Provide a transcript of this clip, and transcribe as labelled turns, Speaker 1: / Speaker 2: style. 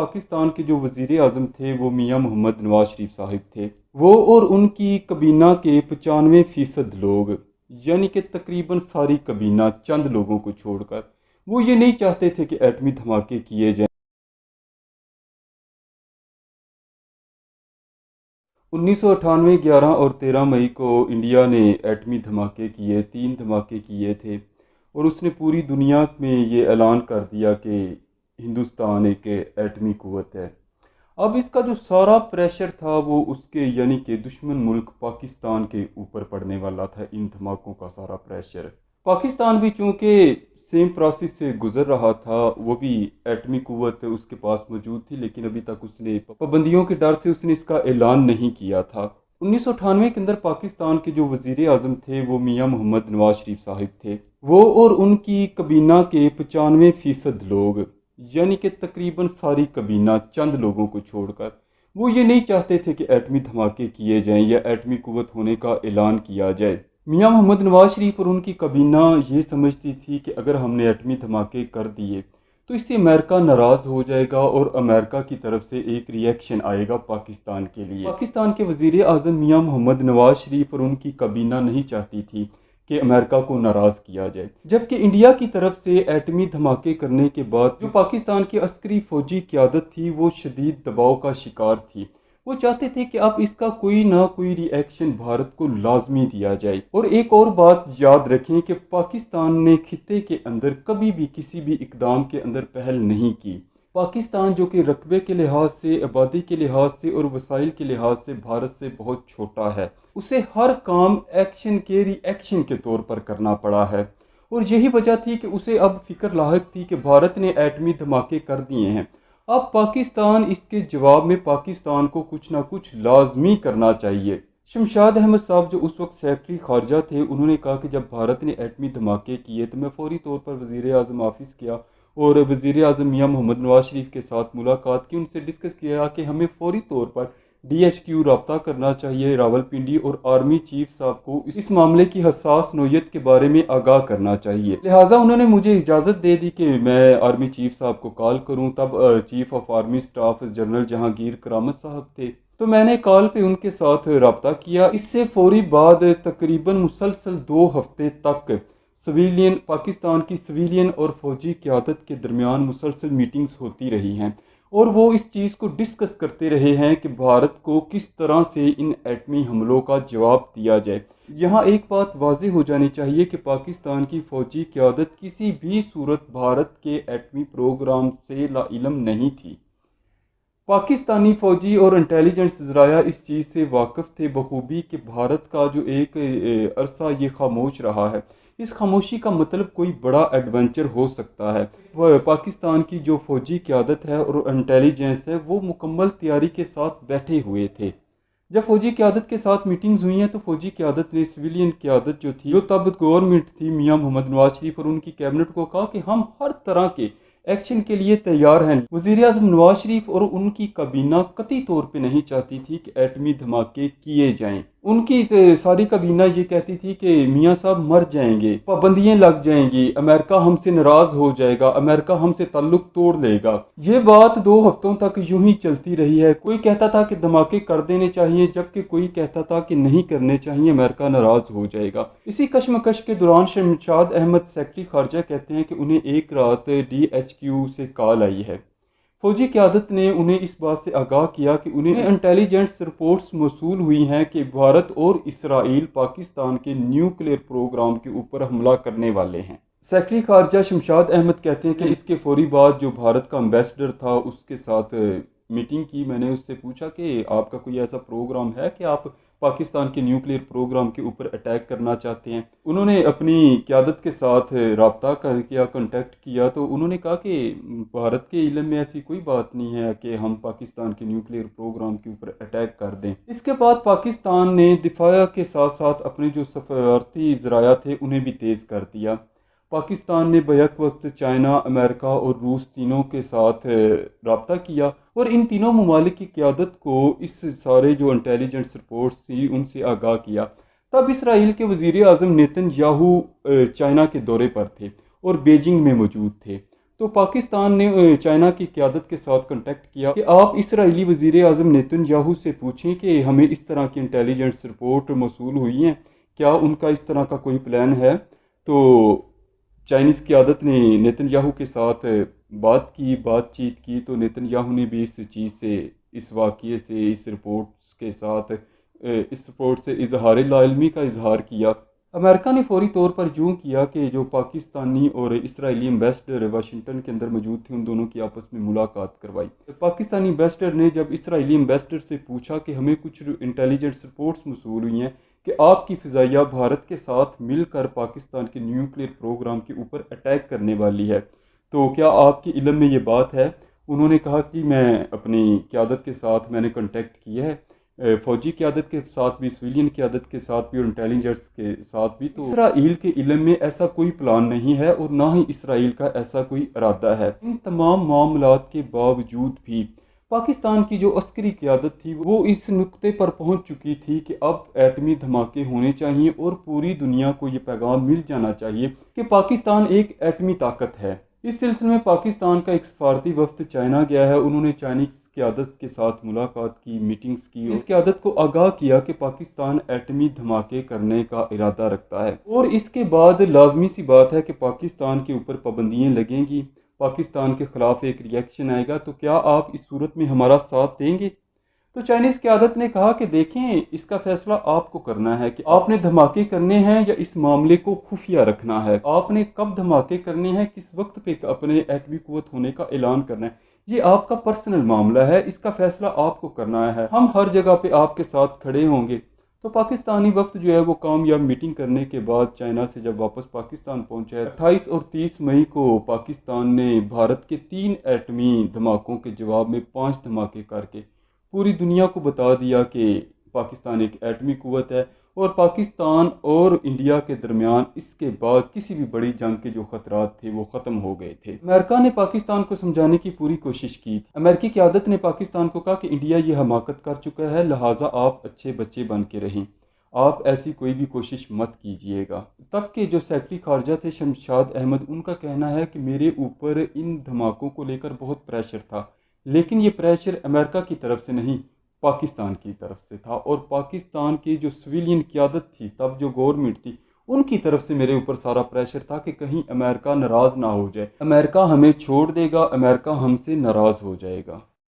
Speaker 1: پاکستان کے جو وزیر اعظم تھے وہ میاں محمد نواز شریف صاحب تھے، وہ اور ان کی کابینہ کے 95% لوگ، یعنی کہ تقریباً ساری کابینہ چند لوگوں کو چھوڑ کر، وہ یہ نہیں چاہتے تھے کہ ایٹمی دھماکے کیے جائیں۔ 1998 11 اور 13 مئی کو انڈیا نے ایٹمی دھماکے کیے، 3 دھماکے کیے تھے، اور اس نے پوری دنیا میں یہ اعلان کر دیا کہ ہندوستان ایک ایٹمی قوت ہے۔ اب اس کا جو سارا پریشر تھا وہ اس کے یعنی کہ دشمن ملک پاکستان کے اوپر پڑنے والا تھا، ان دھماکوں کا سارا پریشر۔ پاکستان بھی چونکہ سیم پروسیس سے گزر رہا تھا، وہ بھی ایٹمی قوت اس کے پاس موجود تھی، لیکن ابھی تک اس نے پابندیوں کے ڈر سے اس نے اس کا اعلان نہیں کیا تھا۔ 1998 کے اندر پاکستان کے جو وزیر اعظم تھے وہ میاں محمد نواز شریف صاحب تھے، وہ اور ان کی کابینہ کے 95% لوگ، یعنی کہ تقریباً ساری کابینہ چند لوگوں کو چھوڑ کر، وہ یہ نہیں چاہتے تھے کہ ایٹمی دھماکے کیے جائیں یا ایٹمی قوت ہونے کا اعلان کیا جائے۔ میاں محمد نواز شریف اور ان کی کابینہ یہ سمجھتی تھی کہ اگر ہم نے ایٹمی دھماکے کر دیے تو اس سے امریکہ ناراض ہو جائے گا اور امریکہ کی طرف سے ایک ری ایکشن آئے گا پاکستان کے لیے۔ پاکستان کے وزیر اعظم میاں محمد نواز شریف اور ان کی کابینہ نہیں چاہتی تھی کہ امریکہ کو ناراض کیا جائے، جبکہ انڈیا کی طرف سے ایٹمی دھماکے کرنے کے بعد جو پاکستان کی عسکری فوجی قیادت تھی وہ شدید دباؤ کا شکار تھی۔ وہ چاہتے تھے کہ اب اس کا کوئی نہ کوئی ری ایکشن بھارت کو لازمی دیا جائے۔ اور ایک اور بات یاد رکھیں کہ پاکستان نے خطے کے اندر کبھی بھی کسی بھی اقدام کے اندر پہل نہیں کی۔ پاکستان جو کہ رقبے کے لحاظ سے، آبادی کے لحاظ سے اور وسائل کے لحاظ سے بھارت سے بہت چھوٹا ہے، اسے ہر کام ایکشن کے ری ایکشن کے طور پر کرنا پڑا ہے، اور یہی وجہ تھی کہ اسے اب فکر لاحق تھی کہ بھارت نے ایٹمی دھماکے کر دیے ہیں، اب پاکستان اس کے جواب میں پاکستان کو کچھ نہ کچھ لازمی کرنا چاہیے۔ شمشاد احمد صاحب جو اس وقت سیکرٹری خارجہ تھے، انہوں نے کہا کہ جب بھارت نے ایٹمی دھماکے کیے تو میں فوری طور پر وزیر اعظم آفس کیا اور وزیر اعظم میاں محمد نواز شریف کے ساتھ ملاقات کی، ان سے ڈسکس کیا کہ ہمیں فوری طور پر ڈی ایچ کیو رابطہ کرنا چاہیے راولپنڈی، اور آرمی چیف صاحب کو اس معاملے کی حساس نوعیت کے بارے میں آگاہ کرنا چاہیے۔ لہٰذا انہوں نے مجھے اجازت دے دی کہ میں آرمی چیف صاحب کو کال کروں۔ تب chief of army staff general Jahangir کرامت صاحب تھے، تو میں نے کال پہ ان کے ساتھ رابطہ کیا۔ اس سے فوری بعد تقریباً مسلسل 2 ہفتے تک پاکستان کی سویلین اور فوجی قیادت کے درمیان مسلسل میٹنگز ہوتی رہی ہیں، اور وہ اس چیز کو ڈسکس کرتے رہے ہیں کہ بھارت کو کس طرح سے ان ایٹمی حملوں کا جواب دیا جائے۔ یہاں ایک بات واضح ہو جانی چاہیے کہ پاکستان کی فوجی قیادت کسی بھی صورت بھارت کے ایٹمی پروگرام سے لا علم نہیں تھی۔ پاکستانی فوجی اور انٹیلیجنس ذرائع اس چیز سے واقف تھے بخوبی کہ بھارت کا جو ایک عرصہ یہ خاموش رہا ہے، اس خاموشی کا مطلب کوئی بڑا ایڈونچر ہو سکتا ہے۔ پاکستان کی جو فوجی قیادت ہے اور انٹیلیجنس ہے وہ مکمل تیاری کے ساتھ بیٹھے ہوئے تھے۔ جب فوجی قیادت کے ساتھ میٹنگز ہوئی ہیں تو فوجی قیادت نے سویلین قیادت جو تھی، جو تب گورنمنٹ تھی میاں محمد نواز شریف اور ان کی کیبنٹ کو کہا کہ ہم ہر طرح کے ایکشن کے لیے تیار ہیں۔ وزیر اعظم نواز شریف اور ان کی کابینہ قطعی طور پہ نہیں چاہتی تھی کہ ایٹمی دھماکے کیے جائیں۔ ان کی ساری کابینہ یہ کہتی تھی کہ میاں صاحب مر جائیں گے، پابندیاں لگ جائیں گی، امریکہ ہم سے ناراض ہو جائے گا، امریکہ ہم سے تعلق توڑ لے گا۔ یہ بات 2 ہفتوں تک یوں ہی چلتی رہی ہے۔ کوئی کہتا تھا کہ دھماکے کر دینے چاہیے، جبکہ کوئی کہتا تھا کہ نہیں کرنے چاہیے، امریکہ ناراض ہو جائے گا۔ اسی کشمکش کے دوران شمشاد احمد سیکرٹری خارجہ کہتے ہیں کہ انہیں ایک رات ڈی ایچ کیو سے کال آئی ہے۔ فوجی قیادت نے انہیں اس بات سے آگاہ کیا کہ انہیں انٹیلیجنس رپورٹس موصول ہوئی ہیں کہ بھارت اور اسرائیل پاکستان کے نیوکلیئر پروگرام کے اوپر حملہ کرنے والے ہیں۔ سیکرٹری خارجہ شمشاد احمد کہتے ہیں کہ اس کے فوری بعد جو بھارت کا امبیسڈر تھا اس کے ساتھ میٹنگ کی، میں نے اس سے پوچھا کہ آپ کا کوئی ایسا پروگرام ہے کہ آپ پاکستان کے نیوکلیئر پروگرام کے اوپر اٹیک کرنا چاہتے ہیں؟ انہوں نے اپنی قیادت کے ساتھ رابطہ کیا، کنٹیکٹ کیا، تو انہوں نے کہا کہ بھارت کے علم میں ایسی کوئی بات نہیں ہے کہ ہم پاکستان کے نیوکلیئر پروگرام کے اوپر اٹیک کر دیں۔ اس کے بعد پاکستان نے دفاع کے ساتھ ساتھ اپنے جو سفارتی ذرائع تھے انہیں بھی تیز کر دیا۔ پاکستان نے بیک وقت چائنا، امریکہ اور روس تینوں کے ساتھ رابطہ کیا، اور ان تینوں ممالک کی قیادت کو اس سارے جو انٹیلیجنس رپورٹس تھی ان سے آگاہ کیا۔ تب اسرائیل کے وزیر اعظم نیتن یاہو چائنا کے دورے پر تھے اور بیجنگ میں موجود تھے۔ تو پاکستان نے چائنا کی قیادت کے ساتھ کنٹیکٹ کیا کہ آپ اسرائیلی وزیر اعظم نیتن یاہو سے پوچھیں کہ ہمیں اس طرح کی انٹیلیجنس رپورٹ موصول ہوئی ہیں، کیا ان کا اس طرح کا کوئی پلان ہے؟ تو چائنیز قیادت نے نیتن یاہو کے ساتھ بات چیت کی، تو نیتن یاہو نے بھی اس چیز سے، اس واقعے سے، اس رپورٹس کے ساتھ اس رپورٹ سے اظہار لا علمی کا اظہار کیا۔ امریکہ نے فوری طور پر یوں کیا کہ جو پاکستانی اور اسرائیلی ایمبیسڈر واشنگٹن کے اندر موجود تھے ان دونوں کی آپس میں ملاقات کروائی۔ پاکستانی ایمبیسڈر نے جب اسرائیلی ایمبیسڈر سے پوچھا کہ ہمیں کچھ انٹیلیجنس رپورٹس موصول ہوئی ہیں کہ آپ کی فضائیہ بھارت کے ساتھ مل کر پاکستان کے نیوکلیئر پروگرام کے اوپر اٹیک کرنے والی ہے، تو کیا آپ کے علم میں یہ بات ہے؟ انہوں نے کہا کہ میں اپنی قیادت کے ساتھ میں نے کنٹیکٹ کیا ہے، فوجی قیادت کے ساتھ بھی، سویلین قیادت کے ساتھ بھی اور انٹیلیجنس کے ساتھ بھی، تو اسرائیل کے علم میں ایسا کوئی پلان نہیں ہے اور نہ ہی اسرائیل کا ایسا کوئی ارادہ ہے۔ ان تمام معاملات کے باوجود بھی پاکستان کی جو عسکری قیادت تھی وہ اس نقطے پر پہنچ چکی تھی کہ اب ایٹمی دھماکے ہونے چاہیے اور پوری دنیا کو یہ پیغام مل جانا چاہیے کہ پاکستان ایک ایٹمی طاقت ہے۔ اس سلسلے میں پاکستان کا ایک سفارتی وفد چائنا گیا ہے، انہوں نے چائنیز قیادت کے ساتھ ملاقات کی، میٹنگز کی، اس قیادت کو آگاہ کیا کہ پاکستان ایٹمی دھماکے کرنے کا ارادہ رکھتا ہے، اور اس کے بعد لازمی سی بات ہے کہ پاکستان کے اوپر پابندیاں لگیں گی، پاکستان کے خلاف ایک ری ایکشن آئے گا، تو کیا آپ اس صورت میں ہمارا ساتھ دیں گے؟ تو چائنیز قیادت نے کہا کہ دیکھیں، اس کا فیصلہ آپ کو کرنا ہے کہ آپ نے دھماکے کرنے ہیں یا اس معاملے کو خفیہ رکھنا ہے، آپ نے کب دھماکے کرنے ہیں، کس وقت پہ اپنے ایٹمی قوت ہونے کا اعلان کرنا ہے، یہ آپ کا پرسنل معاملہ ہے، اس کا فیصلہ آپ کو کرنا ہے، ہم ہر جگہ پہ آپ کے ساتھ کھڑے ہوں گے۔ تو پاکستانی وفد جو ہے وہ کامیاب میٹنگ کرنے کے بعد چائنا سے جب واپس پاکستان پہنچا ہے، 28 اور 30 مئی کو پاکستان نے بھارت کے 3 ایٹمی دھماکوں کے جواب میں 5 دھماکے کر کے پوری دنیا کو بتا دیا کہ پاکستان ایک ایٹمی قوت ہے، اور پاکستان اور انڈیا کے درمیان اس کے بعد کسی بھی بڑی جنگ کے جو خطرات تھے وہ ختم ہو گئے تھے۔ امریکہ نے پاکستان کو سمجھانے کی پوری کوشش کی تھی۔ امریکی قیادت نے پاکستان کو کہا کہ انڈیا یہ حماقت کر چکا ہے، لہٰذا آپ اچھے بچے بن کے رہیں، آپ ایسی کوئی بھی کوشش مت کیجیے گا۔ تب کے جو سیکرٹری خارجہ تھے شمشاد احمد، ان کا کہنا ہے کہ میرے اوپر ان دھماکوں کو لے کر بہت پریشر تھا، لیکن یہ پریشر امریکہ کی طرف سے نہیں، پاکستان کی طرف سے تھا، اور پاکستان کی جو سویلین قیادت تھی، تب جو گورنمنٹ تھی، ان کی طرف سے میرے اوپر سارا پریشر تھا کہ کہیں امریکہ ناراض نہ ہو جائے، امریکہ ہمیں چھوڑ دے گا، امریکہ ہم سے ناراض ہو جائے گا۔